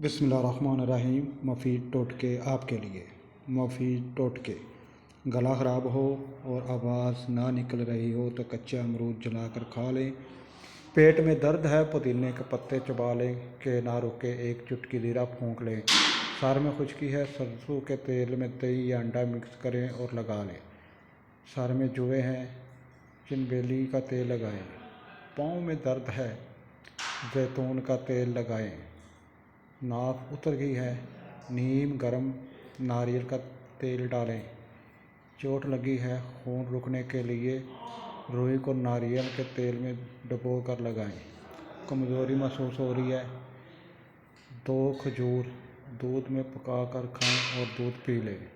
बिस्मिल्लाहिर्रहमानिर्रहीम। मुफीद टोटके आपके लिए। मुफीद टोटके। गला ख़राब हो और आवाज़ ना निकल रही हो तो कच्चा अमरूद जलाकर खा लें। पेट में दर्द है पुदीने के पत्ते चबा लें कि ना रुके एक चुटकी ज़ीरा फूंक लें। सर में खुश्की है सरसों के तेल में दही या अंडा मिक्स करें और लगा लें। सर में जुए हैं चिनबेली का तेल लगाएं। पाँव में दर्द है जैतून का तेल लगाएं। नाक उतर गई है नीम गरम नारियल का तेल डालें। चोट लगी है खून रुकने के लिए रुई को नारियल के तेल में डुबो कर लगाएं। कमज़ोरी महसूस हो रही है 2 खजूर दूध में पकाकर खाएं और दूध पी लें।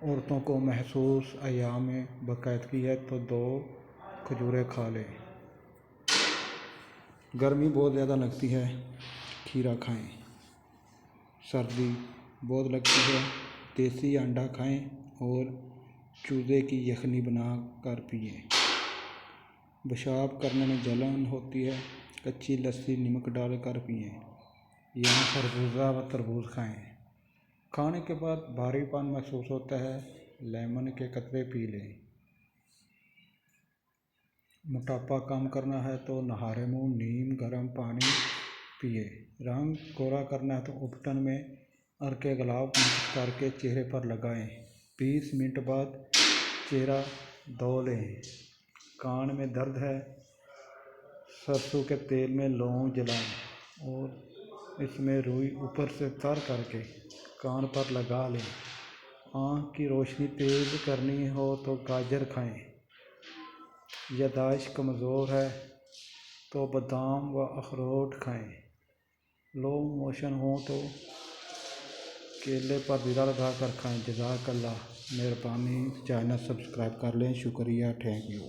औरतों को महसूस अय्याम में बाकायदगी है तो 2 खजूरें खा लें। गर्मी बहुत ज़्यादा लगती है खीरा खाएं। सर्दी बहुत लगती है देसी अंडा खाएं और चूज़े की यखनी बना कर पिएं। पेशाब करने में जलन होती है कच्ची लस्सी नमक डालकर पिएं या खरबूजा व तरबूज खाएं। खाने के बाद भारीपन महसूस होता है लेमन के कतरे पी लें। मोटापा कम करना है तो नहारे मुँह नीम गर्म पानी पिए। रंग गोरा करना है तो उपटन में अर्के गुलाब मिक्स करके चेहरे पर लगाएं। 20 मिनट बाद चेहरा धो लें। कान में दर्द है सरसों के तेल में लौंग जलाएं और इसमें रुई ऊपर से तर करके कान पर लगा लें। आँख की रोशनी तेज करनी हो तो गाजर खाएं। याददाश्त कमज़ोर है तो बादाम व अखरोट खाएं। लो मोशन हो तो केले पर ज़ीरा लगा कर खाएं। जज़ाकल्लाह। मेहरबानी चैनल सब्सक्राइब कर लें। शुक्रिया। Thank you.